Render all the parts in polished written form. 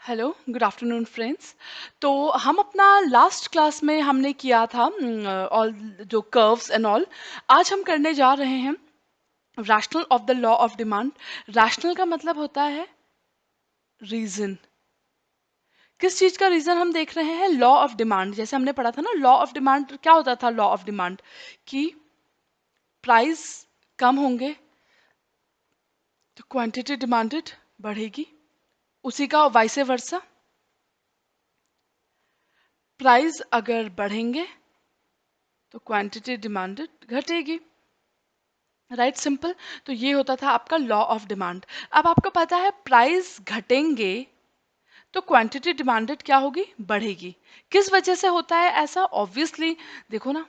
Hello, good afternoon friends. तो हम अपना लास्ट क्लास में हमने किया था ऑल जो कर्व्स एंड ऑल। आज हम करने जा रहे हैं rational of the law of demand. Rational का मतलब होता है रीजन। किस चीज का रीजन हम देख रहे हैं? Law of demand. जैसे हमने पढ़ा था ना, लॉ ऑफ डिमांड क्या होता था? लॉ ऑफ डिमांड कि प्राइस कम होंगे तो क्वांटिटी डिमांडेड बढ़ेगी, उसी का वाइसे वर्सा। प्राइस अगर बढ़ेंगे तो क्वांटिटी डिमांडेड घटेगी। Right, simple. तो ये होता था आपका लॉ ऑफ डिमांड। अब आपको पता है प्राइस घटेंगे तो क्वांटिटी डिमांडेड क्या होगी? बढ़ेगी। किस वजह से होता है ऐसा? ऑब्वियसली देखो ना,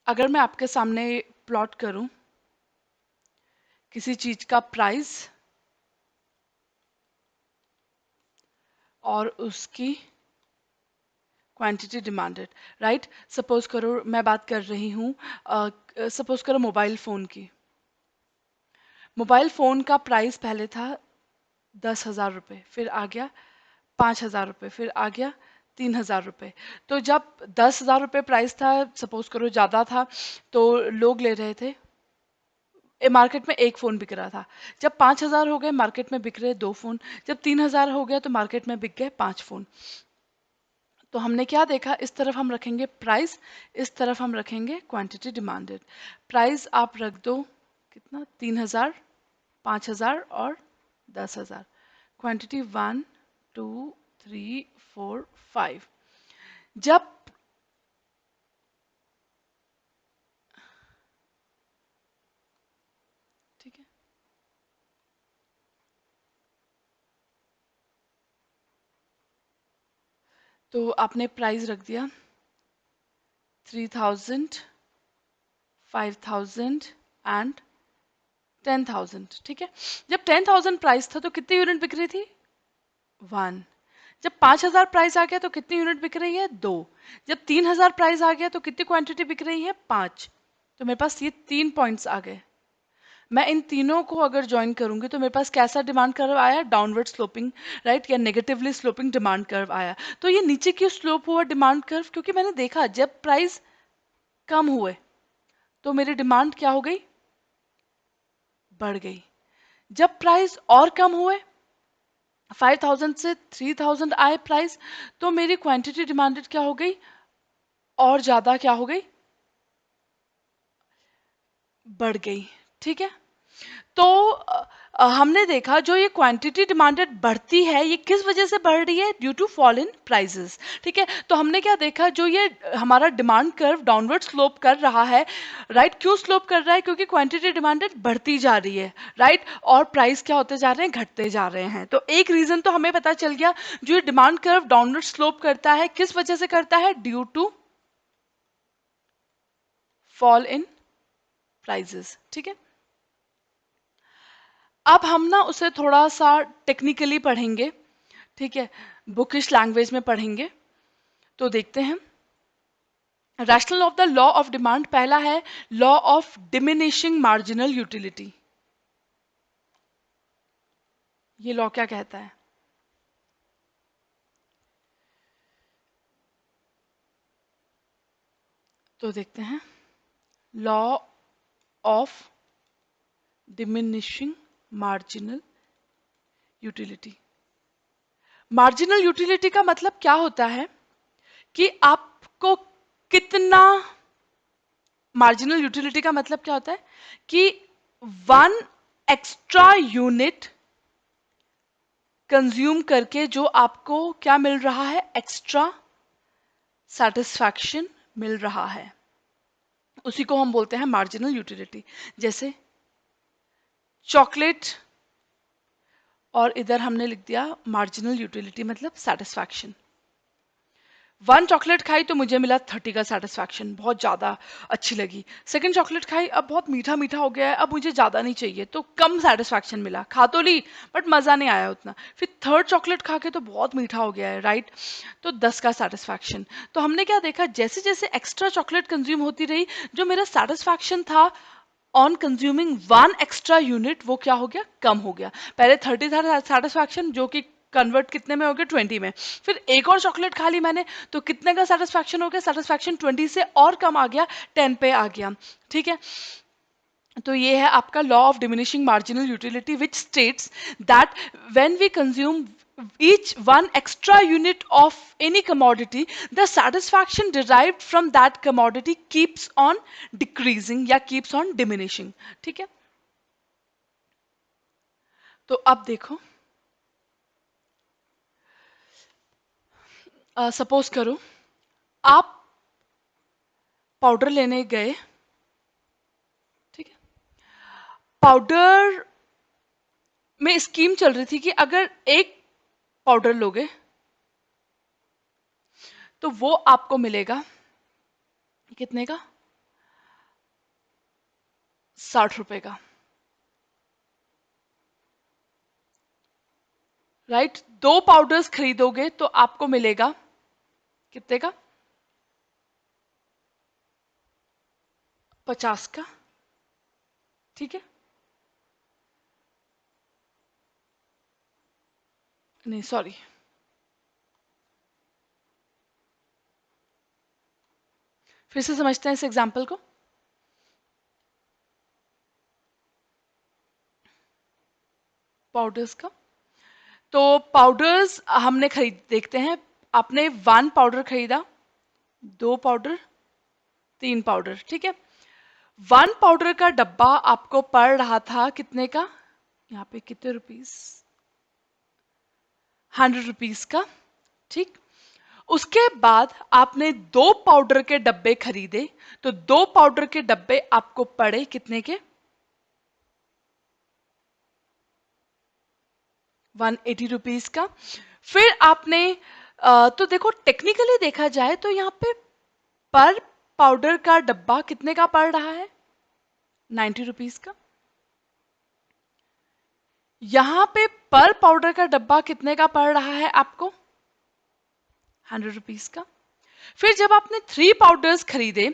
अगर मैं आपके सामने प्लॉट करूं किसी चीज का प्राइस और उसकी क्वांटिटी डिमांडेड, राइट। सपोज करो मैं बात कर रही हूँ, सपोज करो मोबाइल फोन की। मोबाइल फोन का प्राइस पहले था 10,000 रुपये, फिर आ गया 5,000 रुपये, फिर आ गया 3,000 रुपये। तो जब 10,000 रुपये प्राइस था, सपोज करो ज़्यादा था, तो लोग ले रहे थे, मार्केट में एक फ़ोन बिक रहा था। जब 5,000 हो गए, मार्केट में बिक रहे 2 फ़ोन। जब 3,000 हो गया तो मार्केट में बिक गए 5 फ़ोन। तो हमने क्या देखा? इस तरफ हम रखेंगे प्राइस, इस तरफ हम रखेंगे क्वांटिटी डिमांडेड। प्राइस आप रख दो कितना? 3,000, 5,000 और 10,000। क्वांटिटी 1, 2, 3, 4, 5। जब ठीक है, तो आपने प्राइस रख दिया 3,000, 5,000 एंड 10,000। ठीक है, जब 10,000 प्राइस था तो कितनी यूनिट बिक रही थी? 1। जब 5,000 प्राइस आ गया तो कितनी यूनिट बिक रही है? 2। जब 3,000 प्राइस आ गया तो कितनी क्वांटिटी बिक रही है? 5। तो मेरे पास ये 3 पॉइंट्स आ गए। मैं इन तीनों को अगर ज्वाइन करूंगी तो मेरे पास कैसा डिमांड कर्व आया? डाउनवर्ड स्लोपिंग, राइट, या नेगेटिवली स्लोपिंग डिमांड कर्व आया। तो ये नीचे क्यों स्लोप हुआ डिमांड कर्व? क्योंकि मैंने देखा जब प्राइस कम हुए तो मेरी डिमांड क्या हो गई? बढ़ गई। जब प्राइस और कम हुए, 5,000 से 3,000 आए प्राइस, तो मेरी क्वांटिटी डिमांडेड क्या हो गई? और ज्यादा क्या हो गई? बढ़ गई। ठीक है, तो हमने देखा जो ये क्वांटिटी डिमांडेड बढ़ती है, ये किस वजह से बढ़ रही है? Due to fall in prices. ठीक है, तो हमने क्या देखा? जो ये हमारा डिमांड कर्व डाउनवर्ड स्लोप कर रहा है, राइट। क्यों स्लोप कर रहा है? क्योंकि क्वांटिटी डिमांडेड बढ़ती जा रही है, राइट, और प्राइस क्या होते जा रहे हैं? घटते जा रहे हैं। तो एक रीजन तो हमें पता चल गया, जो ये डिमांड कर्व डाउनवर्ड स्लोप करता है किस वजह से करता है? Due to fall in prices. ठीक है, अब हम ना उसे थोड़ा सा टेक्निकली पढ़ेंगे। ठीक है, बुकिश लैंग्वेज में पढ़ेंगे। तो देखते हैं rational of the law of demand. पहला है law of diminishing marginal utility. ये लॉ क्या कहता है? तो देखते हैं law of diminishing marginal utility. Marginal utility का मतलब क्या होता है कि आपको कितना, मार्जिनल यूटिलिटी का मतलब क्या होता है कि 1 एक्स्ट्रा यूनिट कंज्यूम करके जो आपको क्या मिल रहा है? एक्स्ट्रा सेटिस्फैक्शन मिल रहा है, उसी को हम बोलते हैं मार्जिनल यूटिलिटी। जैसे चॉकलेट, और इधर हमने लिख दिया मार्जिनल यूटिलिटी मतलब सेटिस्फैक्शन। 1 चॉकलेट खाई तो मुझे मिला 30 का सेटिस्फैक्शन, बहुत ज़्यादा अच्छी लगी। सेकंड चॉकलेट खाई, अब बहुत मीठा मीठा हो गया है, अब मुझे ज़्यादा नहीं चाहिए, तो कम सेटिस्फैक्शन मिला। खा तो ली बट मज़ा नहीं आया उतना। फिर थर्ड चॉकलेट खा के तो बहुत मीठा हो गया है, राइट, तो 10 का सेटिस्फैक्शन। तो हमने क्या देखा? जैसे जैसे एक्स्ट्रा चॉकलेट कंज्यूम होती रही, जो मेरा सेटिस्फैक्शन था ऑन कंज्यूमिंग 1 एक्स्ट्रा यूनिट, वो क्या हो गया? कम हो गया। पहले 30 था सेटिस्फैक्शन, जो कि कन्वर्ट कितने में हो गया, 20 में। फिर एक और चॉकलेट खा ली मैंने, तो कितने का सेटिस्फैक्शन हो गया, सेटिस्फैक्शन 20 से और कम आ गया, 10 पे आ गया। ठीक है, तो ये है आपका law of diminishing marginal utility, which states that when we consume each one extra unit of any commodity, the satisfaction derived from that commodity keeps on decreasing या keeps on diminishing। ठीक है, तो अब देखो, सपोज करो आप powder लेने गए। ठीक है, पाउडर में स्कीम चल रही थी कि अगर एक पाउडर लोगे तो वो आपको मिलेगा कितने का, 60 रुपए का। राइट, दो पाउडर्स खरीदोगे तो आपको मिलेगा कितने का, 50 का। ठीक है, नहीं सॉरी, फिर से समझते हैं इस एग्जाम्पल को। पाउडर्स का, तो पाउडर्स हमने खरीद, देखते हैं, आपने 1 पाउडर खरीदा, 2 पाउडर, 3 पाउडर। ठीक है, 1 पाउडर का डब्बा आपको पड़ रहा था कितने का, यहाँ पे कितने रुपीस, 100 रुपीस का। ठीक, उसके बाद आपने 2 पाउडर के डब्बे खरीदे, तो 2 पाउडर के डब्बे आपको पड़े कितने के, 180 रुपीस का। फिर आपने तो देखो टेक्निकली देखा जाए तो यहाँ पे पर पाउडर का डब्बा कितने का पड़ रहा है, 90 रुपीस का। यहाँ पे पर पाउडर का डब्बा कितने का पड़ रहा है आपको, 100 रुपीस का। फिर जब आपने 3 पाउडर्स खरीदे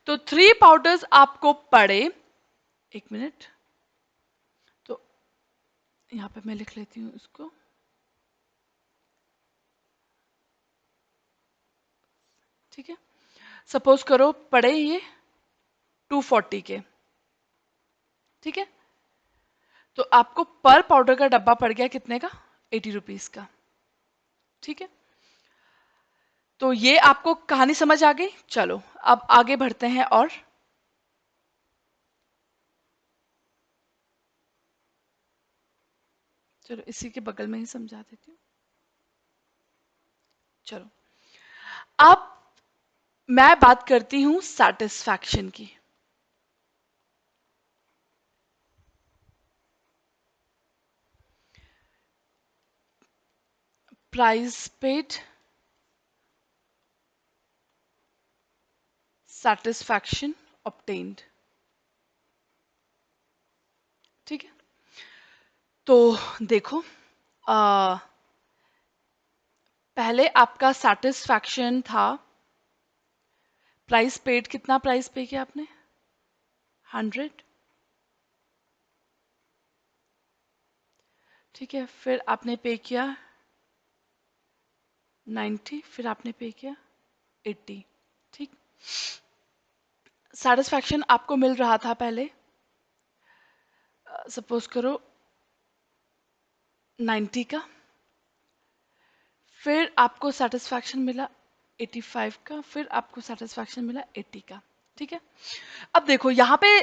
तो 3 पाउडर्स आपको पड़े, 1 मिनट, तो यहाँ पे मैं लिख लेती हूँ इसको, ठीक है, सपोज करो पड़े ये 240 के। ठीक है, तो आपको पर पाउडर का डब्बा पड़ गया कितने का, 80 रुपीस का। ठीक है, तो ये आपको कहानी समझ आ गई। चलो अब आगे बढ़ते हैं, और चलो इसी के बगल में ही समझा देती हूँ। चलो अब मैं बात करती हूं सेटिस्फैक्शन की। Price paid, satisfaction obtained. ठीक है, तो देखो पहले आपका सेटिस्फैक्शन था, प्राइस पेड, कितना प्राइस पे किया आपने, 100। ठीक है, फिर आपने पे किया 90, फिर आपने पे किया 80। ठीक, सेटिस्फैक्शन आपको मिल रहा था पहले, सपोज करो 90 का, फिर आपको सेटिस्फैक्शन मिला 85 का, फिर आपको सेटिस्फैक्शन मिला 80 का। ठीक है, अब देखो यहाँ पे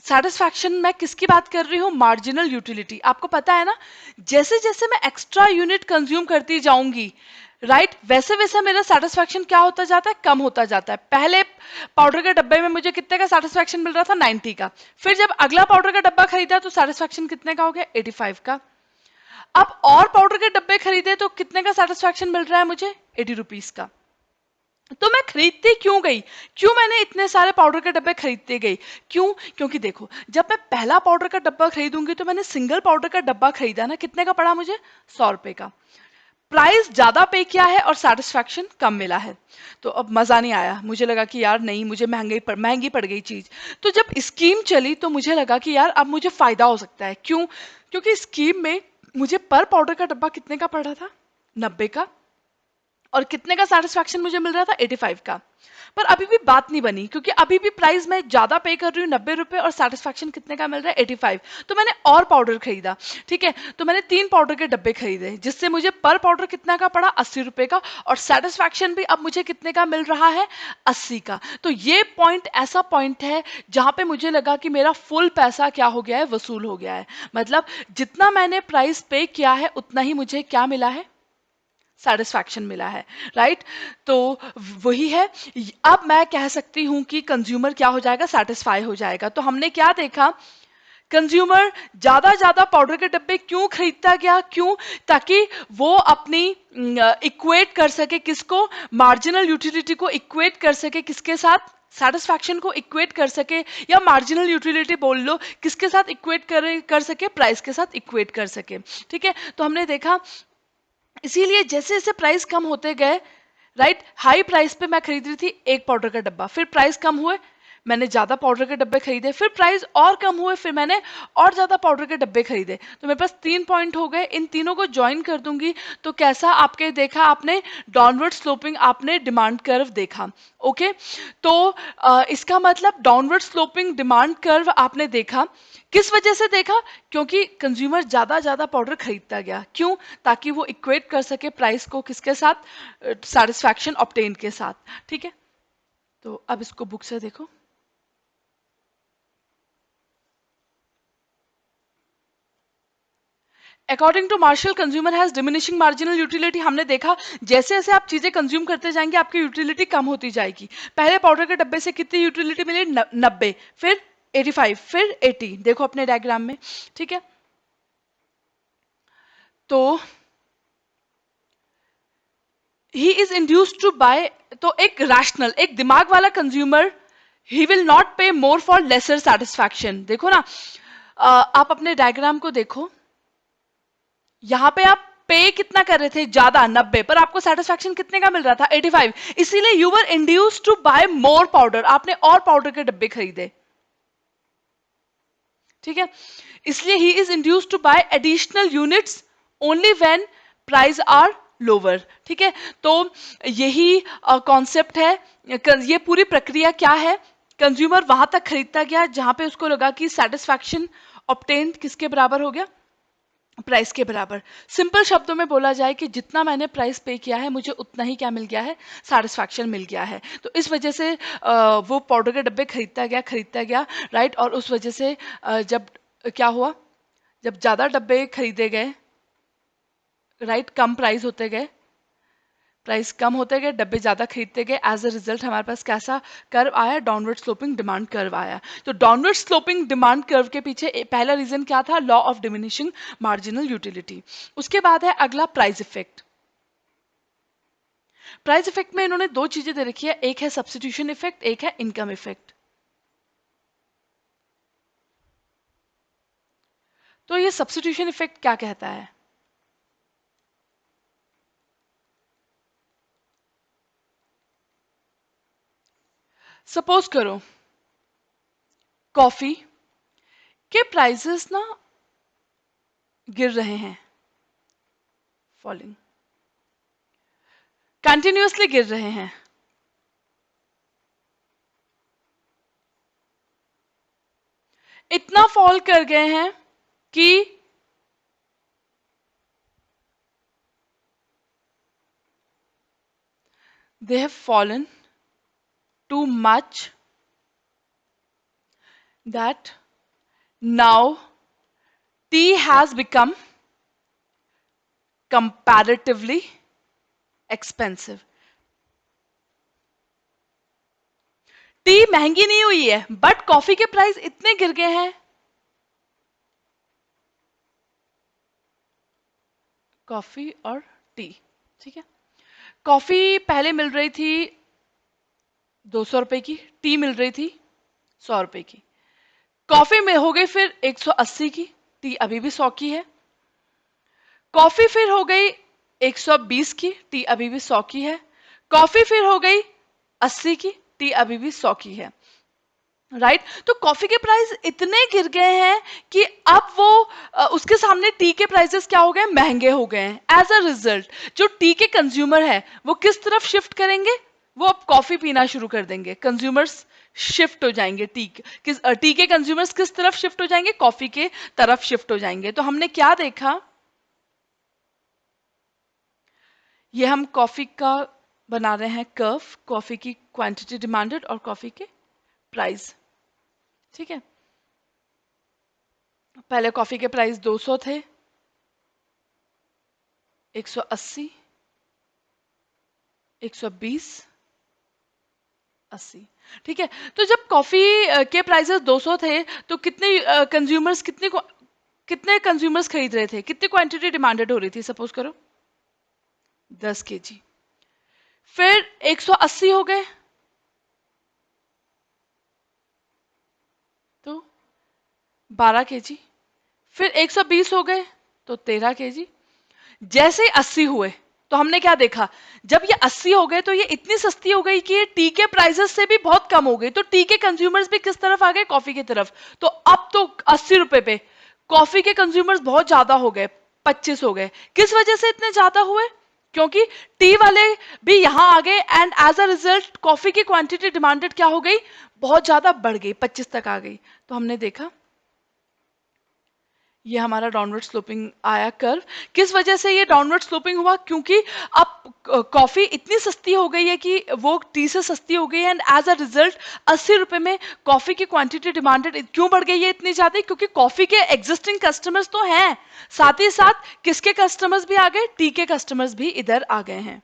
सेटिस्फैक्शन मैं किसकी बात कर रही हूँ, मार्जिनल यूटिलिटी। आपको पता है ना, जैसे जैसे मैं एक्स्ट्रा यूनिट कंज्यूम करती जाऊंगी, राइट, वैसे वैसे मेरा सेटिस्फैक्शन क्या होता जाता है, कम होता जाता है। पहले पाउडर के डब्बे में मुझे कितने का सेटिस्फैक्शन मिल रहा था, 90 का। फिर जब अगला पाउडर का डब्बा खरीदा तो सेटिस्फैक्शन कितने का हो गया, 85 का। अब और पाउडर के डब्बे खरीदे तो कितने का सेटिस्फैक्शन मिल रहा है मुझे, 80 रुपीस का। तो मैं खरीदती क्यों गई, क्यों मैंने इतने सारे पाउडर के डब्बे खरीदते गई, क्यों, क्योंकि देखो जब मैं पहला पाउडर का डब्बा खरीदूंगी तो मैंने सिंगल पाउडर का डब्बा खरीदा ना, कितने का पड़ा मुझे, 100 रुपए का। प्राइस ज्यादा पे किया है और सेटिस्फैक्शन कम मिला है, तो अब मजा नहीं आया, मुझे लगा कि यार नहीं, मुझे महंगी पड़ गई चीज। तो जब स्कीम चली तो मुझे लगा कि यार अब मुझे फायदा हो सकता है, क्यों, क्योंकि स्कीम में मुझे पर पाउडर का डब्बा कितने का पड़ रहा था? 90 का। और कितने का सेटिस्फैक्शन मुझे मिल रहा था? 85 का। पर अभी भी बात नहीं बनी, क्योंकि अभी भी प्राइस मैं ज्यादा पे कर रही हूँ, 90 रुपए, और सेटिस्फैक्शन कितने का मिल रहा है? 85। तो मैंने और पाउडर खरीदा। ठीक है, तो मैंने 3 पाउडर के डब्बे खरीदे, जिससे मुझे पर पाउडर कितना का पड़ा? 80 रुपए का। और सेटिस्फैक्शन भी अब मुझे कितने का मिल रहा है? 80 का। तो ये पॉइंट ऐसा पॉइंट है जहां पे मुझे लगा कि मेरा फुल पैसा क्या हो गया है? वसूल हो गया है। मतलब जितना मैंने प्राइस पे किया है उतना ही मुझे क्या मिला है? सेटिस्फैक्शन मिला है। राइट? तो वही है। अब मैं कह सकती हूं कि कंज्यूमर क्या हो जाएगा? सेटिस्फाई हो जाएगा। तो हमने क्या देखा? कंज्यूमर ज्यादा पाउडर के डब्बे क्यों खरीदता गया? क्यों? ताकि वो अपनी इक्वेट कर सके, किसको? मार्जिनल यूटिलिटी को इक्वेट कर सके किसके साथ? सेटिस्फैक्शन को इक्वेट कर सके, या मार्जिनल यूटिलिटी बोल लो, किसके साथ इक्वेट कर सके? प्राइस के साथ इक्वेट कर सके। ठीक है, तो हमने देखा इसीलिए जैसे जैसे प्राइस कम होते गए, राइट, हाई प्राइस पे मैं खरीद रही थी 1 पाउडर का डब्बा, फिर प्राइस कम हुए, मैंने ज्यादा पाउडर के डब्बे खरीदे, फिर प्राइस और कम हुए, फिर मैंने और ज्यादा पाउडर के डब्बे खरीदे। तो मेरे पास 3 पॉइंट हो गए। इन तीनों को ज्वाइन कर दूंगी तो कैसा आपके देखा आपने? डाउनवर्ड स्लोपिंग आपने डिमांड कर्व देखा। ओके, तो इसका मतलब डाउनवर्ड स्लोपिंग डिमांड कर्व आपने देखा। किस वजह से देखा? क्योंकि कंज्यूमर ज्यादा पाउडर खरीदता गया। क्यों? ताकि वो इक्वेट कर सके प्राइस को किसके साथ? सेटिस्फैक्शन ऑब्टेन के साथ। ठीक है, तो अब इसको बुक से देखो। According to Marshall, consumer has diminishing marginal utility. हमने देखा जैसे जैसे आप चीजें कंज्यूम करते जाएंगे आपकी यूटिलिटी कम होती जाएगी। पहले पाउडर के डब्बे से कितनी यूटिलिटी मिली? 90, फिर 85, फिर 80। देखो अपने डायग्राम में। ठीक है, तो he is induced to buy, तो एक रैशनल, एक दिमाग वाला कंज्यूमर, ही विल नॉट पे मोर फॉर लेसर सेटिस्फैक्शन। देखो ना, आप अपने डायग्राम को देखो, यहां पे आप पे कितना कर रहे थे? ज्यादा, 90, पर आपको सेटिस्फैक्शन कितने का मिल रहा था? 85। इसीलिए you were induced to buy more powder, आपने और पाउडर के डब्बे खरीदे। ठीक है, इसलिए he is induced to buy additional units only when price are lower. ठीक है, तो यही कॉन्सेप्ट है। ये पूरी प्रक्रिया क्या है? कंज्यूमर वहां तक खरीदता गया जहां पे उसको लगा कि सेटिस्फैक्शन ऑब्टेन्ड किसके बराबर हो गया? प्राइस के बराबर। सिंपल शब्दों में बोला जाए कि जितना मैंने प्राइस पे किया है मुझे उतना ही क्या मिल गया है? सेटिस्फैक्शन मिल गया है। तो इस वजह से वो पाउडर के डब्बे खरीदता गया। राइट, और उस वजह से जब क्या हुआ? जब ज्यादा डब्बे खरीदे गए, राइट, कम प्राइस होते गए, प्राइस कम होते गए, डब्बे ज्यादा खरीदते गए, एज अ रिजल्ट हमारे पास कैसा कर्व आया? डाउनवर्ड स्लोपिंग डिमांड कर्व आया। तो डाउनवर्ड स्लोपिंग डिमांड कर्व के पीछे पहला रीजन क्या था? Law of diminishing marginal utility. उसके बाद है अगला प्राइस इफेक्ट। प्राइस इफेक्ट में इन्होंने दो चीजें दे रखी है, एक है सब्स्टिट्यूशन इफेक्ट, एक है इनकम इफेक्ट। तो ये सब्स्टिट्यूशन इफेक्ट क्या कहता है? सपोज करो कॉफी के प्राइसेस ना गिर रहे हैं, फॉलिंग, कंटिन्यूअसली गिर रहे हैं। इतना फॉल कर गए हैं कि they have fallen too much that now tea has become comparatively expensive. T महंगी नहीं हुई है, बट कॉफी के प्राइस इतने गिर गए हैं। कॉफी और टी, ठीक है, कॉफी पहले मिल रही थी 200 रुपए की, टी मिल रही थी 100 रुपए की। कॉफी में हो गई फिर 180 की, टी अभी भी 100 की है। कॉफी फिर हो गई 120 की, टी अभी भी 100 की है। कॉफी फिर हो गई 80 की, टी अभी भी 100 की है। राइट तो कॉफी के प्राइस इतने गिर गए हैं कि अब वो उसके सामने टी के प्राइसेस क्या हो गए, महंगे हो गए हैं। एज अ रिजल्ट जो टी के कंज्यूमर है वो किस तरफ शिफ्ट करेंगे, वो अब कॉफी पीना शुरू कर देंगे। कंज्यूमर्स शिफ्ट हो जाएंगे, टी के कंज्यूमर्स किस तरफ शिफ्ट हो जाएंगे, कॉफी के तरफ शिफ्ट हो जाएंगे। तो हमने क्या देखा, ये हम कॉफी का बना रहे हैं कर्व, कॉफी की क्वांटिटी डिमांडेड और कॉफी के प्राइस। ठीक है, पहले कॉफी के प्राइस 200 थे, 180, 120, 80। ठीक है, तो जब कॉफी के प्राइसेस 200 थे तो कितने कंज्यूमर्स खरीद रहे थे, कितनी क्वांटिटी डिमांडेड हो रही थी, सपोज करो 10 केजी। फिर 180 हो गए तो 12 केजी। फिर 120 हो गए तो 13 केजी। जैसे 80 हुए तो हमने क्या देखा, जब ये 80 हो गए तो ये इतनी सस्ती हो गई कि ये टी के प्राइसेस से भी बहुत कम हो गई। तो टी के कंज्यूमर्स भी किस तरफ आ गए, कॉफी की तरफ। तो अब तो 80 रुपए पे कॉफी के कंज्यूमर्स बहुत ज्यादा हो गए, 25 हो गए। किस वजह से इतने ज्यादा हुए, क्योंकि टी वाले भी यहां आ गए and as a result coffee की क्वांटिटी डिमांडेड क्या हो गई, बहुत ज्यादा बढ़ गई, 25 तक आ गई। तो हमने देखा ये हमारा डाउनवर्ड स्लोपिंग आया कर्व। किस वजह से ये डाउनवर्ड स्लोपिंग हुआ, क्योंकि अब कॉफी इतनी सस्ती हो गई है कि वो टी से सस्ती हो गई है एंड एज अ रिजल्ट 80 रुपए में कॉफी की क्वांटिटी डिमांडेड क्यों बढ़ गई है इतनी ज्यादा, क्योंकि कॉफी के एग्जिस्टिंग कस्टमर्स तो हैं, साथ ही साथ किसके कस्टमर्स भी आ गए, टी के कस्टमर्स भी इधर आ गए हैं।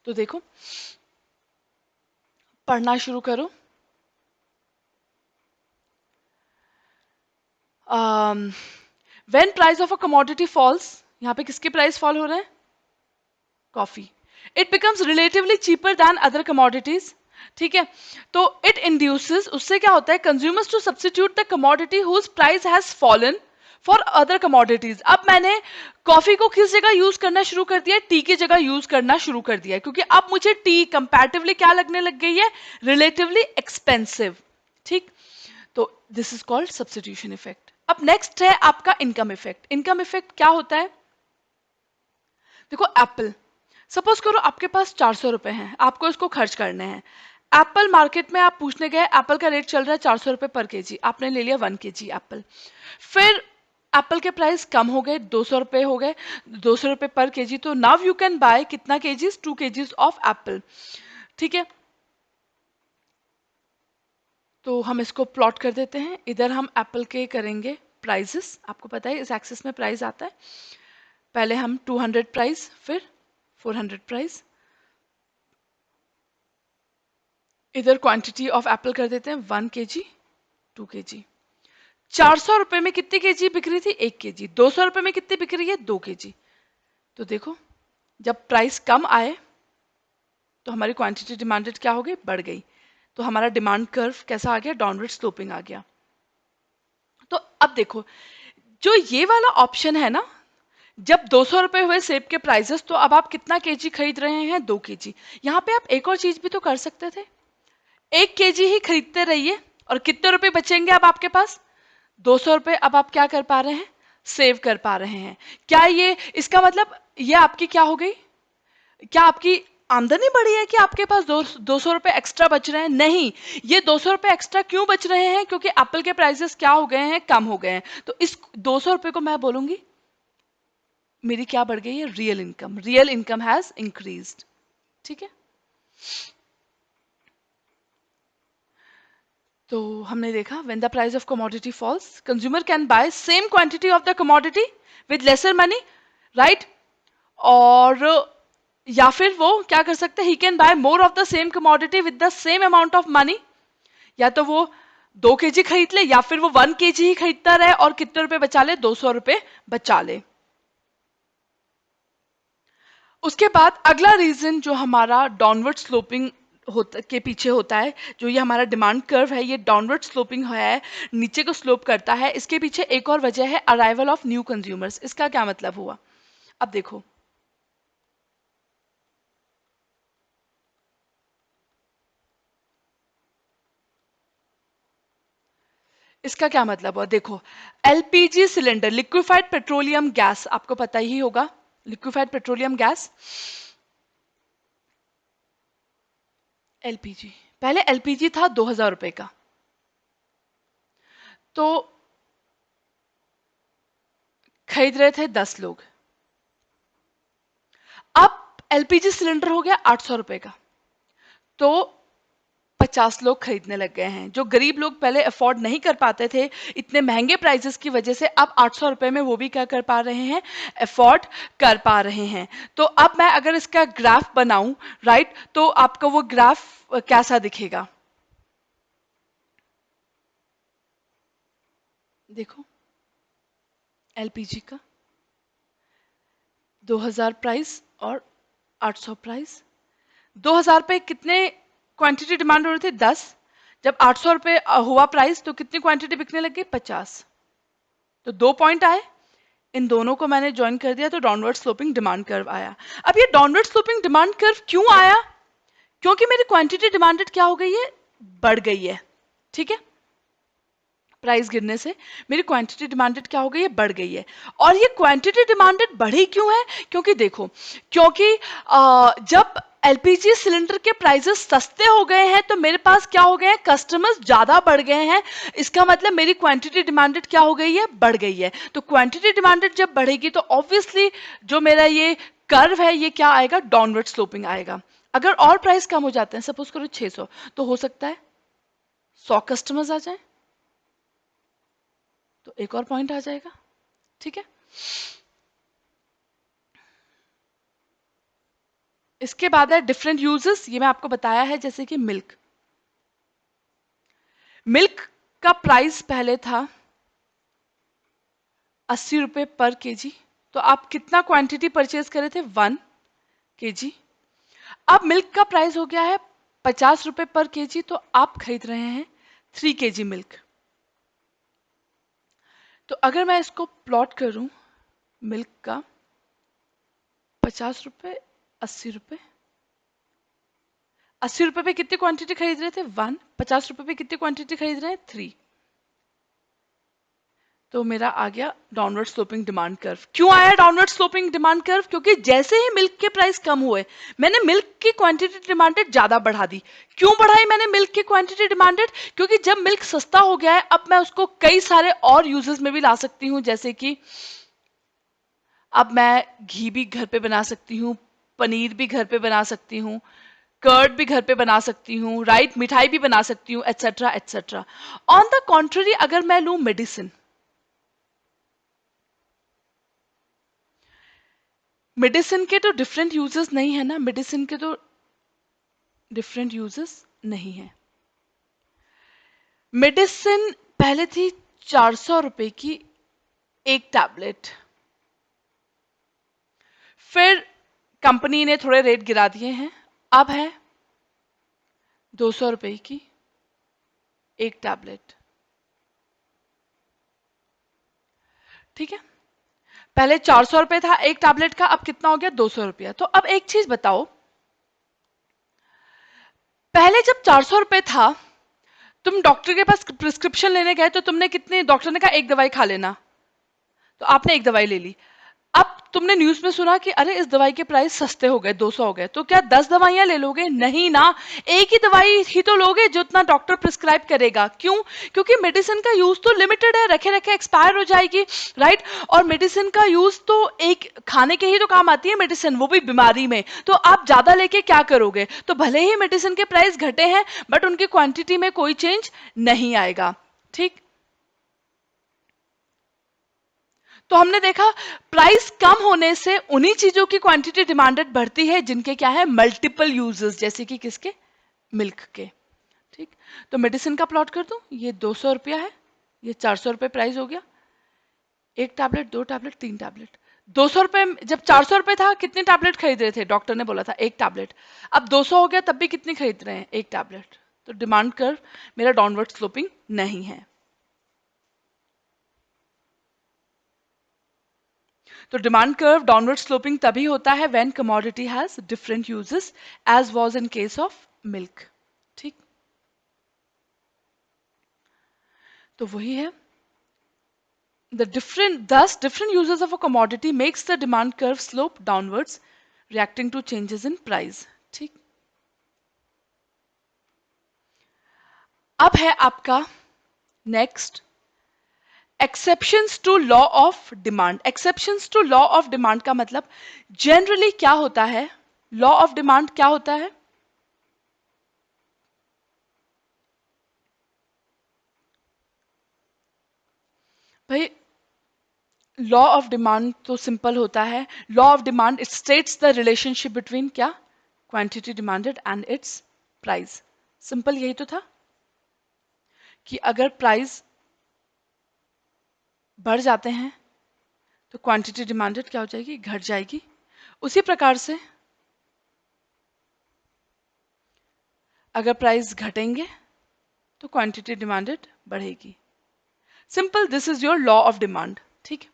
तो देखो, पढ़ना शुरू करो। When price of a commodity falls, यहाँ पे किसके प्राइस फॉल हो रहे हैं, coffee, it becomes relatively cheaper than other commodities. ठीक है, तो इट इंड्यूसेस, उससे क्या होता है, consumers to substitute the commodity whose price has fallen for other commodities. अब मैंने कॉफी को किस जगह यूज करना शुरू कर दिया, टी की जगह यूज करना शुरू कर दिया है, क्योंकि अब मुझे टी कंपैरेटिवली क्या लगने लग गई है, रिलेटिवली एक्सपेंसिव। ठीक, तो this is called substitution effect. अब नेक्स्ट है आपका इनकम इफेक्ट। इनकम इफेक्ट क्या होता है, देखो एप्पल, सपोज करो आपके पास 400 रुपए हैं, आपको इसको खर्च करने हैं। एप्पल मार्केट में आप पूछने गए, एप्पल का रेट चल रहा है 400 रुपए पर केजी, आपने ले लिया 1 केजी एप्पल। फिर एप्पल के प्राइस कम हो गए, 200 रुपए हो गए, 200 रुपए पर केजी। तो नाउ यू कैन बाय कितना केजीज, 2 केजीज ऑफ एप्पल। ठीक है, तो हम इसको प्लॉट कर देते हैं। इधर हम एप्पल के करेंगे प्राइसेस, आपको पता है इस एक्सिस में प्राइस आता है। पहले हम 200 प्राइस, फिर 400 प्राइस। इधर क्वांटिटी ऑफ एप्पल कर देते हैं 1 केजी, 2 केजी। 400 रुपए में कितनी केजी बिक रही थी, 1 केजी। 200 रुपए में कितनी बिक रही है, 2 केजी। तो देखो, जब प्राइस कम आए तो हमारी क्वांटिटी डिमांडेड क्या हो गई, बढ़ गई। तो हमारा डिमांड कर्व कैसा आ गया, डाउनवर्ड स्लोपिंग आ गया। तो अब देखो, जो ये वाला ऑप्शन है ना, जब 200 रुपए हुए सेब के प्राइसेस, तो अब आप कितना केजी खरीद रहे हैं, 2 केजी। यहाँ पे आप एक और चीज भी तो कर सकते थे, 1 केजी ही खरीदते रहिए और कितने रुपए बचेंगे अब आपके पास, 200 रुपए अब आप क्या कर पा रहे हैं, सेव कर पा रहे हैं। क्या ये, इसका मतलब ये आपकी क्या हो गई, क्या आपकी आमदनी बढ़ी है कि आपके पास 200 रुपए एक्स्ट्रा बच रहे हैं, नहीं। ये 200 रुपए एक्स्ट्रा क्यों बच रहे हैं, क्योंकि एप्पल के प्राइसेस क्या हो गए हैं, कम हो गए हैं। तो इस 200 रुपए को मैं बोलूंगी मेरी क्या बढ़ गई है, real income, real income has increased. ठीक है, तो हमने देखा when the price of commodity falls consumer can buy same quantity of the commodity with lesser money, right. और या फिर वो क्या कर सकते हैं, he can buy more of the same commodity with the same amount of money. या तो वो 2 केजी खरीद ले, या फिर वो 1 केजी ही खरीदता रहे और कितने रुपए बचा ले, 200 रुपए बचा ले। उसके बाद अगला रीजन जो हमारा डाउनवर्ड स्लोपिंग के पीछे होता है, जो ये हमारा डिमांड कर्व है, ये डाउनवर्ड स्लोपिंग है, नीचे को स्लोप करता है। इसके पीछे एक और वजह है, अराइवल ऑफ न्यू कंज्यूमर्स। इसका क्या मतलब हुआ, अब देखो, इसका क्या मतलब हुआ? देखो, LPG cylinder, liquefied petroleum gas, आपको पता ही होगा, लिक्विफाइड पेट्रोलियम गैस, एलपीजी। पहले एलपीजी था 2000 रुपए का, तो खरीद रहे थे 10 लोग। अब एलपीजी सिलेंडर हो गया 800 रुपए का, तो 50 लोग खरीदने लग गए हैं। जो गरीब लोग पहले अफोर्ड नहीं कर पाते थे इतने महंगे प्राइसेस की वजह से, अब 800 रुपए में वो भी क्या कर पा रहे हैं, अफोर्ड कर पा रहे हैं। तो अब मैं अगर इसका ग्राफ बनाऊं, राइट, तो आपको वो ग्राफ कैसा दिखेगा? देखो, एलपीजी का 2000 प्राइस और 800 प्राइस। 2000 पे कितने क्वांटिटी डिमांड हो रही थी? 10। जब 800 रुपए हुआ प्राइस तो कितनी क्वांटिटी बिकने लगी? 50। तो 2 पॉइंट आए, इन दोनों को मैंने ज्वाइन कर दिया तो डाउनवर्ड स्लोपिंग डिमांड कर्व आया। अब ये डाउनवर्ड स्लोपिंग डिमांड कर्व क्यों आया? क्योंकि मेरी क्वांटिटी डिमांडेड क्या हो गई है? बढ़ गई है। ठीक है, प्राइस गिरने से मेरी क्वांटिटी डिमांडेड क्या हो गई है? बढ़ गई है। और ये क्वांटिटी डिमांडेड बढ़ी क्यों है? क्योंकि देखो, क्योंकि जब एलपीजी सिलेंडर के प्राइसेस सस्ते हो गए हैं तो मेरे पास क्या हो गए हैं? कस्टमर्स ज्यादा बढ़ गए हैं। इसका मतलब मेरी क्वांटिटी डिमांडेड क्या हो गई है? बढ़ गई है। तो क्वांटिटी डिमांडेड जब बढ़ेगी तो ऑब्वियसली जो मेरा ये कर्व है ये क्या आएगा? डाउनवर्ड स्लोपिंग आएगा। अगर और प्राइस कम हो जाते हैं, सपोज करो 600, तो हो सकता है 100 कस्टमर्स आ जाए, तो एक और पॉइंट आ जाएगा। ठीक है, इसके बाद है डिफरेंट यूजेस, ये मैं आपको बताया है। जैसे कि मिल्क, मिल्क का प्राइस पहले था 80 रुपए पर केजी, तो आप कितना क्वांटिटी परचेज करे थे? 1 केजी। अब मिल्क का प्राइस हो गया है 50 रुपए पर केजी, तो आप खरीद रहे हैं 3 केजी मिल्क। तो अगर मैं इसको प्लॉट करूं, मिल्क का 50 रुपए, 80 रुपए, 80 रुपए पे कितनी क्वांटिटी खरीद रहे थे? 1। 50 रुपए पे कितनी क्वांटिटी खरीद रहे हैं? 3। तो मेरा आ गया डाउनवर्ड स्लोपिंग डिमांड कर्व। क्यों आया डाउनवर्ड स्लोपिंग डिमांड कर्व? क्योंकि जैसे ही मिल्क के प्राइस कम हुए, मैंने मिल्क की क्वांटिटी डिमांडेड ज्यादा बढ़ा दी। क्यों बढ़ाई मैंने मिल्क की क्वांटिटी डिमांडेड? क्योंकि जब मिल्क सस्ता हो गया है, अब मैं उसको कई सारे और यूजेस में भी ला सकती हूँ। जैसे कि अब मैं घी भी घर पे बना सकती हूँ, पनीर भी घर पे बना सकती हूँ, कर्ड भी घर पे बना सकती हूँ, राइट, मिठाई भी बना सकती हूँ, etcetera etcetera. On the contrary अगर मैं लूं मेडिसिन, मेडिसिन के तो डिफरेंट यूजेस नहीं है ना, मेडिसिन के तो डिफरेंट यूजेस नहीं है। मेडिसिन पहले थी 400 रुपए की एक टैबलेट, फिर कंपनी ने थोड़े रेट गिरा दिए हैं, अब है 200 रुपए की एक टैबलेट। ठीक है, पहले 400 रुपए था एक टैबलेट का, अब कितना हो गया? 200 रुपया। तो अब एक चीज बताओ, पहले जब 400 रुपए था, तुम डॉक्टर के पास प्रिस्क्रिप्शन लेने गए तो तुमने कितने, डॉक्टर ने कहा एक दवाई खा लेना, तो आपने एक दवाई ले ली। अब तुमने न्यूज में सुना कि अरे इस दवाई के प्राइस सस्ते हो गए, 200 हो गए, तो क्या 10 दवाइयां ले लोगे? नहीं ना, एक ही दवाई ही तो लोगे जो उतना डॉक्टर प्रिस्क्राइब करेगा। क्यों? क्योंकि मेडिसिन का यूज तो लिमिटेड है, रखे रखे एक्सपायर हो जाएगी, राइट। और मेडिसिन का यूज तो एक खाने के ही तो काम आती है मेडिसिन, वो भी बीमारी में, तो आप ज्यादा लेके क्या करोगे? तो भले ही मेडिसिन के प्राइस घटे हैं, बट उनकी क्वांटिटी में कोई चेंज नहीं आएगा। ठीक, तो हमने देखा प्राइस कम होने से उन्हीं चीजों की क्वांटिटी डिमांडेड बढ़ती है जिनके क्या है? मल्टीपल यूजेस, जैसे कि किसके? मिल्क के। ठीक, तो मेडिसिन का प्लॉट कर दूं, ये 200 रुपया है, ये 400 रुपये प्राइस हो गया, एक टैबलेट, दो टैबलेट, तीन टैबलेट। 200 रुपये, जब 400 रुपये था कितनी टैबलेट खरीद रहे थे? डॉक्टर ने बोला था एक टैबलेट। अब 200 हो गया तब भी कितनी खरीद रहे हैं? एक टैबलेट। तो डिमांड कर्व मेरा डाउनवर्ड स्लोपिंग नहीं है। तो डिमांड कर्व डाउनवर्ड स्लोपिंग तभी होता है when commodity has different uses, as was in case of milk. ठीक, तो वही है, thus different uses of a commodity makes the demand curve slope downwards, reacting to changes in price. ठीक, अब है आपका next exceptions to law of demand. Exceptions to law of demand का मतलब जनरली क्या होता है? लॉ ऑफ डिमांड क्या होता है भाई? लॉ ऑफ डिमांड तो सिंपल होता है। Law of demand it states the relationship between क्या? Quantity demanded and its price. Simple यही तो था कि अगर प्राइस बढ़ जाते हैं तो क्वांटिटी डिमांडेड क्या हो जाएगी? घट जाएगी। उसी प्रकार से अगर प्राइस घटेंगे तो क्वांटिटी डिमांडेड बढ़ेगी। Simple, this is your law of demand. ठीक,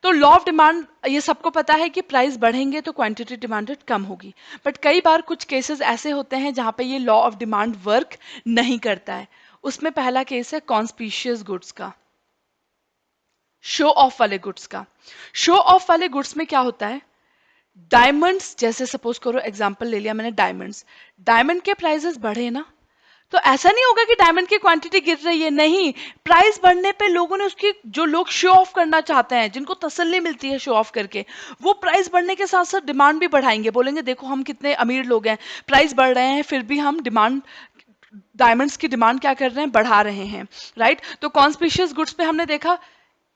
तो लॉ ऑफ डिमांड ये सबको पता है कि प्राइस बढ़ेंगे तो क्वांटिटी डिमांडेड कम होगी। बट कई बार कुछ केसेस ऐसे होते हैं जहां पे ये लॉ ऑफ डिमांड वर्क नहीं करता है। उसमें पहला केस है कॉन्स्पिशियस गुड्स का, शो ऑफ वाले गुड्स का। शो ऑफ वाले गुड्स में क्या होता है? डायमंड्स, जैसे सपोज करो एग्जांपल ले लिया मैंने डायमंड्स, डायमंड के प्राइसेस बढ़े ना, तो ऐसा नहीं होगा कि डायमंड की क्वांटिटी गिर रही है, नहीं। प्राइस बढ़ने पे लोगों ने उसकी, जो लोग शो ऑफ करना चाहते हैं, जिनको तसल्ली मिलती है शो ऑफ करके, वो प्राइस बढ़ने के साथ साथ डिमांड भी बढ़ाएंगे। बोलेंगे देखो हम कितने अमीर लोग हैं, प्राइस बढ़ रहे हैं फिर भी हम डिमांड, डायमंड्स की डिमांड क्या कर रहे हैं? बढ़ा रहे हैं। राइट, तो कॉन्स्पिशियस गुड्स पे हमने देखा,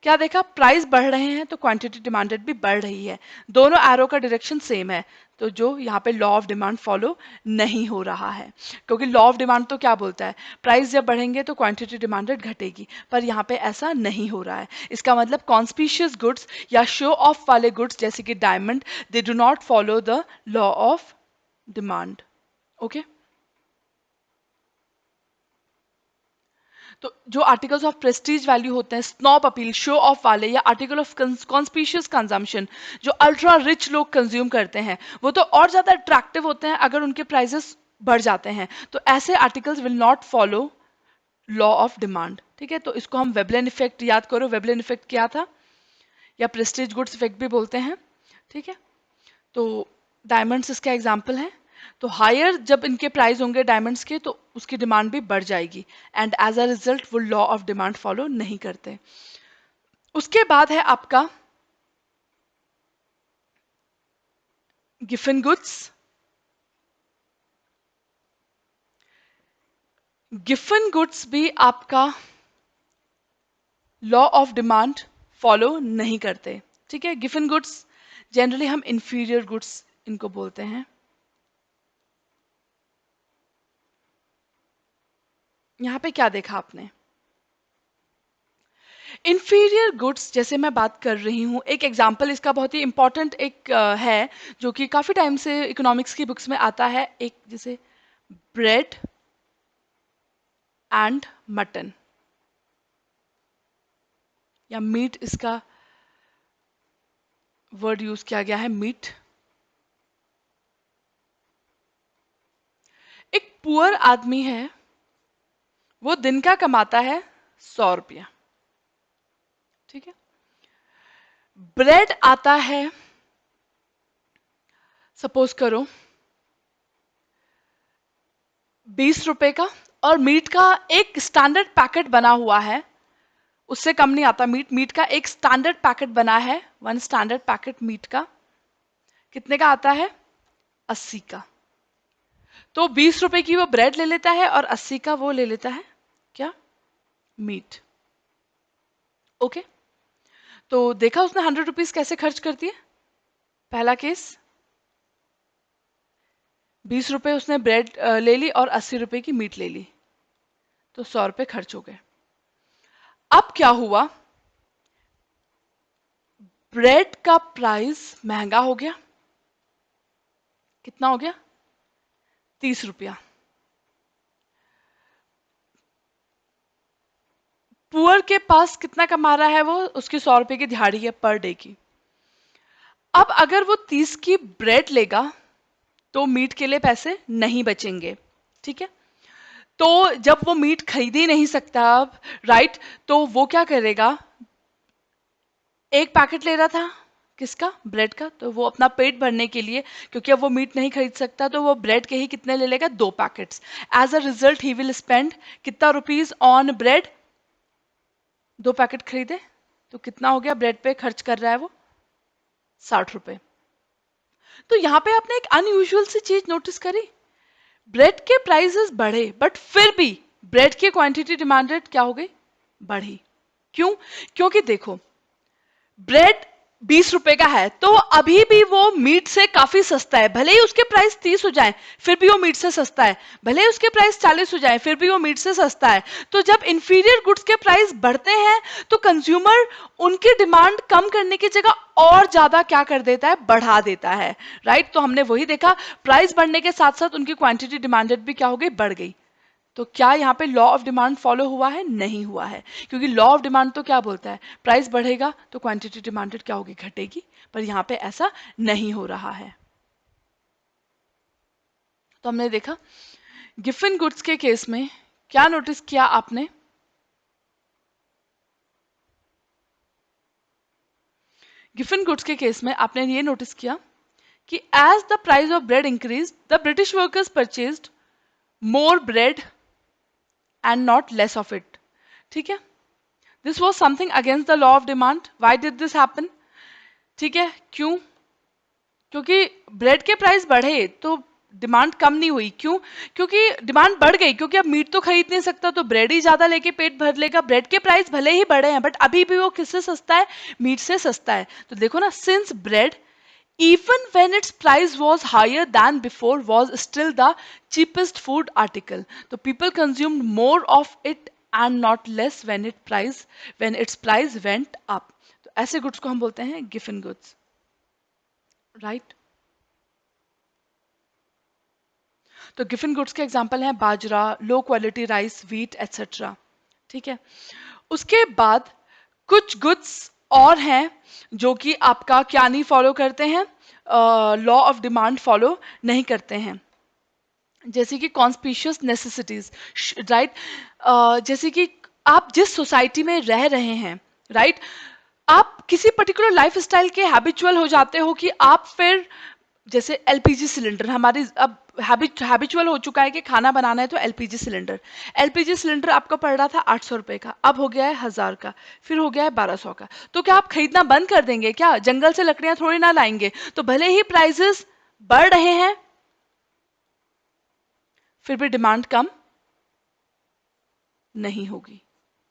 क्या देखा? प्राइस बढ़ रहे हैं तो क्वांटिटी डिमांडेड भी बढ़ रही है, दोनों एरो का डायरेक्शन सेम है। तो जो यहाँ पे लॉ ऑफ डिमांड फॉलो नहीं हो रहा है, क्योंकि लॉ ऑफ डिमांड तो क्या बोलता है? प्राइस जब बढ़ेंगे तो क्वांटिटी डिमांडेड घटेगी, पर यहाँ पे ऐसा नहीं हो रहा है। इसका मतलब कॉन्स्पिशियस गुड्स या शो ऑफ वाले गुड्स जैसे कि diamond, they do not follow the law of demand. Okay, तो जो आर्टिकल्स ऑफ प्रेस्टीज वैल्यू होते हैं, स्नॉब अपील, शो ऑफ वाले, या आर्टिकल ऑफ कॉन्स्पिशियस कंजम्पशन, जो अल्ट्रा रिच लोग कंज्यूम करते हैं, वो तो और ज्यादा अट्रैक्टिव होते हैं अगर उनके प्राइसेस बढ़ जाते हैं। तो ऐसे articles will not follow law of demand. ठीक है, तो इसको हम वेबलेन इफेक्ट, याद करो वेबलेन इफेक्ट क्या था, या प्रेस्टीज गुड्स इफेक्ट भी बोलते हैं। ठीक है, तो डायमंड्स इसका एग्जाम्पल है। तो हायर जब इनके प्राइस होंगे डायमंड्स के, तो उसकी डिमांड भी बढ़ जाएगी, एंड एज अ रिजल्ट वो लॉ ऑफ डिमांड फॉलो नहीं करते। उसके बाद है आपका गिफन गुड्स। गिफन गुड्स भी आपका लॉ ऑफ डिमांड फॉलो नहीं करते। ठीक है, गिफन गुड्स जनरली हम इंफीरियर गुड्स इनको बोलते हैं। यहां पे क्या देखा आपने? इंफीरियर गुड्स जैसे मैं बात कर रही हूँ, एक एग्जाम्पल इसका बहुत ही इंपॉर्टेंट एक है, जो कि काफी टाइम से इकोनॉमिक्स की बुक्स में आता है, एक जैसे ब्रेड एंड मटन, या मीट, इसका वर्ड यूज किया गया है मीट। एक पुअर आदमी है, वो दिन का कमाता है 100 रुपया। ठीक है, ब्रेड आता है सपोज करो 20 रुपए का, और मीट का एक स्टैंडर्ड पैकेट बना हुआ है, उससे कम नहीं आता। मीट मीट का एक स्टैंडर्ड पैकेट बना है, वन स्टैंडर्ड पैकेट मीट का कितने का आता है? 80 का। तो 20 रुपए की वो ब्रेड ले लेता है और 80 का वो ले लेता है क्या? मीट। ओके, तो देखा उसने 100 रुपीज कैसे खर्च कर दिए? पहला केस, 20 रुपए उसने ब्रेड ले ली और 80 रुपए की मीट ले ली, तो 100 रुपए खर्च हो गए। अब क्या हुआ? ब्रेड का प्राइस महंगा हो गया, कितना हो गया? 30 रुपया। पुअर के पास कितना कमा रहा है वो? उसकी 100 रुपए की दिहाड़ी है पर डे की। अब अगर वो 30 की ब्रेड लेगा तो मीट के लिए पैसे नहीं बचेंगे। ठीक है, तो जब वो मीट खरीद ही नहीं सकता अब, राइट, तो वो क्या करेगा? एक पैकेट ले रहा था, किसका? ब्रेड का। तो वो अपना पेट भरने के लिए, क्योंकि अब वो मीट नहीं खरीद सकता, तो वो ब्रेड के ही कितने ले लेगा? 2 packets. As a result he will spend कितना रुपीज ऑन ब्रेड? 2 पैकेट खरीदे, तो कितना हो गया ब्रेड पे खर्च कर रहा है वो? 60 रुपए। तो यहाँ पे आपने एक अनयूजुअल सी चीज नोटिस करी, ब्रेड के प्राइसेस बढ़े बट फिर भी ब्रेड की क्वांटिटी डिमांडेड क्या हो गई? बढ़ी। क्यों? क्योंकि देखो, ब्रेड 20 रुपए का है, तो अभी भी वो मीट से काफी सस्ता है। भले ही उसके प्राइस 30 हो जाए, फिर भी वो मीट से सस्ता है। भले ही उसके प्राइस 40 हो जाए, फिर भी वो मीट से सस्ता है। तो जब इंफीरियर गुड्स के प्राइस बढ़ते हैं, तो कंज्यूमर उनकी डिमांड कम करने की जगह और ज्यादा क्या कर देता है? बढ़ा देता है, राइट। तो हमने वही देखा, प्राइस बढ़ने के साथ साथ उनकी क्वांटिटी डिमांडेड भी क्या हो गई? बढ़ गई। तो क्या यहाँ पे लॉ ऑफ डिमांड फॉलो हुआ है? नहीं हुआ है, क्योंकि लॉ ऑफ डिमांड तो क्या बोलता है? प्राइस बढ़ेगा तो क्वांटिटी डिमांडेड क्या होगी? घटेगी। पर यहाँ पे ऐसा नहीं हो रहा है। तो हमने देखा गिफन गुड्स के केस में क्या नोटिस किया आपने? गिफन गुड्स के केस में आपने ये नोटिस किया कि as the price of bread increase, the British workers purchased more bread and not less of it. ठीक है, this was something against the law of demand. Why did this happen? ठीक है, क्यों? क्योंकि ब्रेड के price बढ़े तो demand कम नहीं हुई। क्यों? क्योंकि डिमांड बढ़ गई, क्योंकि अब मीट तो खरीद नहीं सकता, तो ब्रेड ही ज्यादा लेके पेट भर लेगा। ब्रेड के प्राइस भले ही बढ़े हैं, बट अभी भी वो किससे सस्ता है? मीट से सस्ता है। तो देखो ना, since bread even when its price was higher than before was still the cheapest food article, so people consumed more of it and not less when its price went up। तो ऐसे goods को हम बोलते हैं Giffen goods, right. तो Giffen goods के example हैं बाजरा, low quality rice, wheat etcetera. ठीक है, उसके बाद कुछ गुड्स और हैं जो कि आपका क्या नहीं फॉलो करते हैं? लॉ ऑफ डिमांड फॉलो नहीं करते हैं, जैसे कि कॉन्स्पिशियस नेसेसिटीज, राइट। जैसे कि आप जिस सोसाइटी में रह रहे हैं, राइट, आप किसी पर्टिकुलर लाइफ स्टाइल के हैबिचुअल हो जाते हो कि आप फिर, जैसे एलपीजी सिलेंडर हमारी अब हैबिचुअल हो चुका है कि खाना बनाना है तो एलपीजी सिलेंडर। एलपीजी सिलेंडर आपका पड़ रहा था 800 रुपए का, अब हो गया है 1000 का, फिर हो गया है 1200 का। तो क्या आप खरीदना बंद कर देंगे? क्या जंगल से लकड़ियां थोड़ी ना लाएंगे? तो भले ही प्राइसेस बढ़ रहे हैं, फिर भी डिमांड कम नहीं होगी।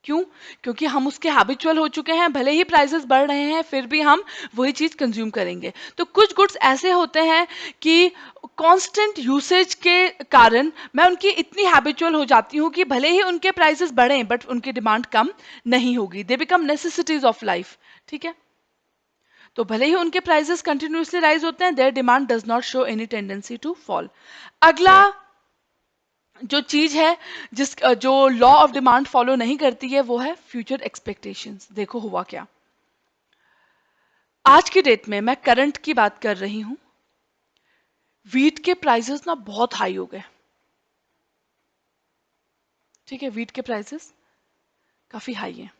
क्यों? क्योंकि हम उसके हैबिचुअल हो चुके हैं। भले ही प्राइसेस बढ़ रहे हैं, फिर भी हम वही चीज कंज्यूम करेंगे। तो कुछ गुड्स ऐसे होते हैं कि कांस्टेंट यूसेज के कारण मैं उनकी इतनी हैबिचुअल हो जाती हूँ कि भले ही उनके प्राइसेस बढ़े बट उनकी डिमांड कम नहीं होगी। They become necessities of life. ठीक है, तो भले ही उनके प्राइसेस कंटिन्यूसली राइज होते हैं, their demand does not show any tendency to fall. अगला जो चीज है जो लॉ ऑफ डिमांड फॉलो नहीं करती है, वो है फ्यूचर एक्सपेक्टेशंस। देखो हुआ क्या, आज की डेट में मैं करंट की बात कर रही हूं, वीट के प्राइसेस ना बहुत हाई हो गए। ठीक है, वीट के प्राइसेस काफी हाई हैं।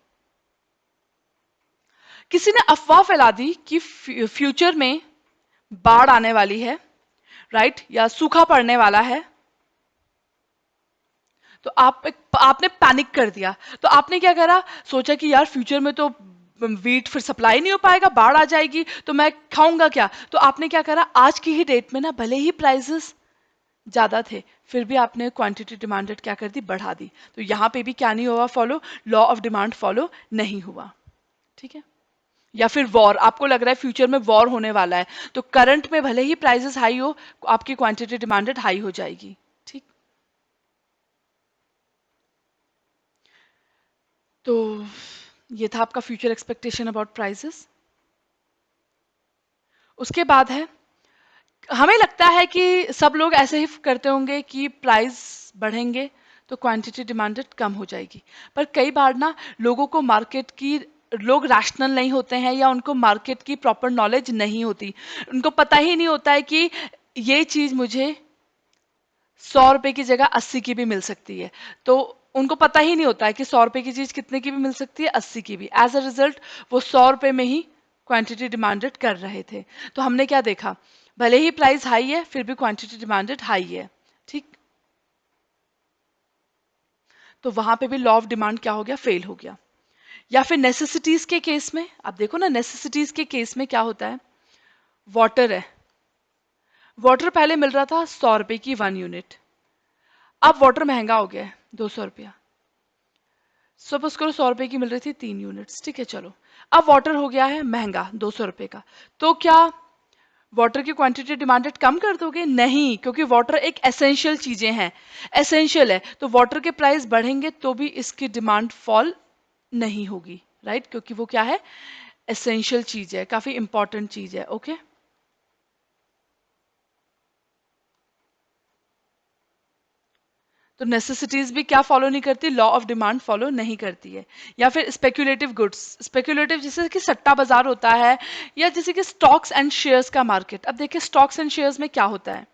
किसी ने अफवाह फैला दी कि फ्यूचर में बाढ़ आने वाली है, राइट, या सूखा पड़ने वाला है। तो आपने पैनिक कर दिया। तो आपने क्या करा? सोचा कि यार फ्यूचर में तो वीट फिर सप्लाई नहीं हो पाएगा, बाढ़ आ जाएगी, तो मैं खाऊंगा क्या? तो आपने क्या करा? आज की ही डेट में ना, भले ही प्राइसेस ज्यादा थे, फिर भी आपने क्वांटिटी डिमांडेड क्या कर दी? बढ़ा दी। तो यहाँ पे भी क्या नहीं हुआ follow? Law of demand follow नहीं हुआ। ठीक है, या फिर वॉर, आपको लग रहा है फ्यूचर में वॉर होने वाला है, तो करंट में भले ही प्राइसेस हाई हो, आपकी क्वांटिटी डिमांडेड हाई हो जाएगी। ठीक, तो ये था आपका फ्यूचर एक्सपेक्टेशन अबाउट प्राइसेस। उसके बाद है, हमें लगता है कि सब लोग ऐसे ही करते होंगे कि प्राइस बढ़ेंगे तो क्वांटिटी डिमांडेड कम हो जाएगी। पर कई बार ना, लोगों को मार्केट की, लोग रैशनल नहीं होते हैं, या उनको मार्केट की प्रॉपर नॉलेज नहीं होती। उनको पता ही नहीं होता है कि ये चीज मुझे 100 रुपए की जगह 80 की भी मिल सकती है। तो उनको पता ही नहीं होता है कि 100 रुपए की चीज कितने की भी मिल सकती है, 80 की भी। एज अ रिजल्ट वो 100 रुपए में ही क्वांटिटी डिमांडेड कर रहे थे। तो हमने क्या देखा, भले ही प्राइस हाई है फिर भी क्वांटिटी डिमांडेड हाई है। ठीक, तो वहां पे भी लॉ ऑफ डिमांड क्या हो गया, फेल हो गया। या फिर नेसेसिटीज के केस में, आप देखो ना, नेसेसिटीज के केस में क्या होता है, वाटर है, वाटर पहले मिल रहा था 100 रुपए की 1 यूनिट, अब वाटर महंगा हो गया है 200 रुपया। सपोज करो 100 रुपए की मिल रही थी 3 यूनिट्स, ठीक है चलो, अब वाटर हो गया है महंगा 200 रुपए का, तो क्या वाटर की क्वांटिटी डिमांडेड कम कर दोगे? नहीं, क्योंकि वाटर एक एसेंशियल चीजें हैं, एसेंशियल है, तो वाटर के प्राइस बढ़ेंगे तो भी इसकी डिमांड फॉल नहीं होगी, राइट, क्योंकि वो क्या है, एसेंशियल चीज है, काफी इंपॉर्टेंट चीज है। ओके, तो नेसेसिटीज भी क्या फॉलो नहीं करती, लॉ ऑफ डिमांड फॉलो नहीं करती है। या फिर स्पेक्युलेटिव गुड्स, स्पेक्युलेटिव जैसे कि सट्टा बाजार होता है, या जैसे कि स्टॉक्स एंड शेयर्स का मार्केट। अब देखिए स्टॉक्स एंड शेयर्स में क्या होता है,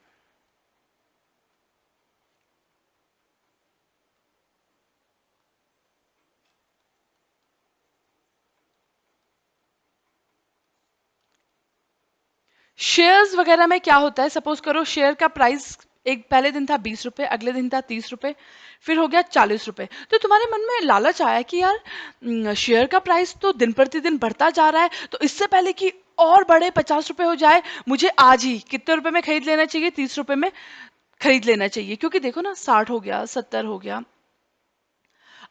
शेयर्स वगैरह में क्या होता है, सपोज करो शेयर का प्राइस एक पहले दिन था 20 रुपए, अगले दिन था 30 रुपए, फिर हो गया 40 रुपए। तो तुम्हारे मन में लालच आया कि यार शेयर का प्राइस तो दिन प्रतिदिन बढ़ता जा रहा है, तो इससे पहले कि और बढ़े 50 रुपए हो जाए, मुझे आज ही कितने रुपए में खरीद लेना चाहिए, 30 रुपए में खरीद लेना चाहिए। क्योंकि देखो ना 60 हो गया, 70 हो गया,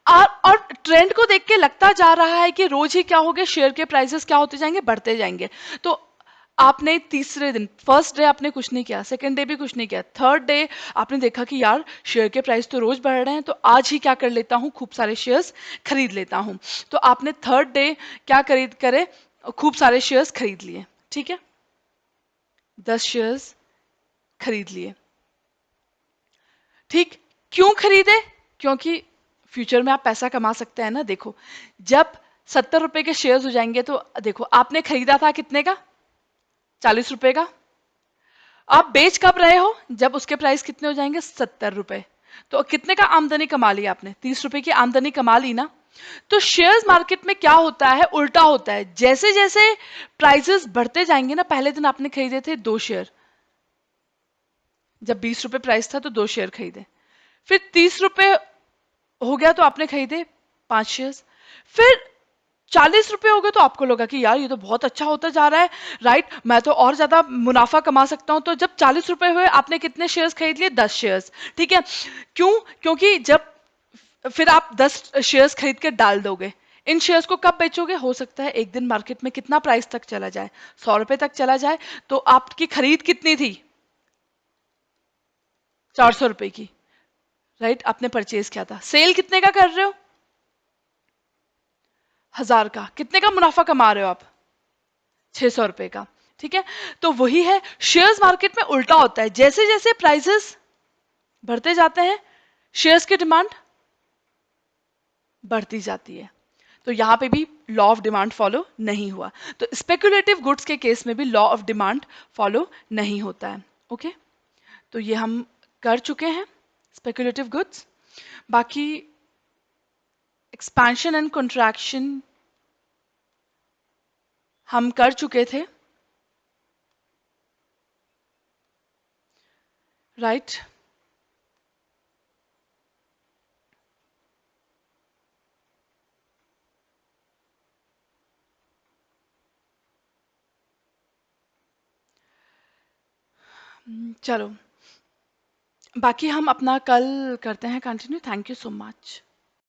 और ट्रेंड को देख के लगता जा रहा है कि रोज ही क्या हो गया, शेयर के प्राइसेस क्या होते जाएंगे, बढ़ते जाएंगे। तो आपने तीसरे दिन, फर्स्ट डे आपने कुछ नहीं किया, सेकंड डे भी कुछ नहीं किया, थर्ड डे आपने देखा कि यार शेयर के प्राइस तो रोज बढ़ रहे हैं, तो आज ही क्या कर लेता हूँ, खूब सारे शेयर्स खरीद लेता हूँ। तो आपने थर्ड डे क्या खरीद करे, खूब सारे शेयर्स खरीद लिए, ठीक है, 10 शेयर्स खरीद लिए। ठीक, क्यों खरीदे, क्योंकि फ्यूचर में आप पैसा कमा सकते हैं ना। देखो, जब 70 रुपए के शेयर्स हो जाएंगे, तो देखो आपने खरीदा था कितने का, 40 रुपए का, आप बेच कब रहे हो, जब उसके प्राइस कितने हो जाएंगे, 70 रुपए। तो कितने का आमदनी कमा ली आपने, 30 रुपए की आमदनी कमा ली ना। तो शेयर्स मार्केट में क्या होता है, उल्टा होता है, जैसे जैसे प्राइसेस बढ़ते जाएंगे ना, पहले दिन आपने खरीदे थे 2 शेयर, जब 20 रुपए प्राइस था तो 2 शेयर खरीदे, फिर 30 रुपए हो गया तो आपने खरीदे 5 शेयर्स, फिर 40 रुपए हो गए तो आपको लगा कि यार ये तो बहुत अच्छा होता जा रहा है, राइट, मैं तो और ज्यादा मुनाफा कमा सकता हूं। तो जब 40 रुपए हुए, आपने कितने शेयर्स खरीद लिए, 10 शेयर्स, ठीक है। क्यों, क्योंकि जब फिर आप 10 शेयर्स खरीद के डाल दोगे, इन शेयर्स को कब बेचोगे, हो सकता है एक दिन मार्केट में कितना प्राइस तक चला जाए, 100 रुपए तक चला जाए, तो आपकी खरीद कितनी थी, 400 रुपए की, राइट, आपने परचेज किया था। सेल कितने का कर रहे हो, 1000 का, कितने का मुनाफा कमा रहे हो आप, 600 रुपए का, ठीक है। तो वही है, शेयर्स मार्केट में उल्टा होता है, जैसे जैसे प्राइसेस बढ़ते जाते हैं, शेयर्स की डिमांड बढ़ती जाती है। तो यहां पे भी लॉ ऑफ डिमांड फॉलो नहीं हुआ। तो स्पेकुलेटिव गुड्स के केस में भी लॉ ऑफ डिमांड फॉलो नहीं होता है। ओके, तो ये हम कर चुके हैं स्पेकुलेटिव गुड्स। बाकी एक्सपेंशन एंड कंट्रैक्शन हम कर चुके थे, राइट। चलो, बाकी हम अपना कल करते हैं continue. Thank you so much.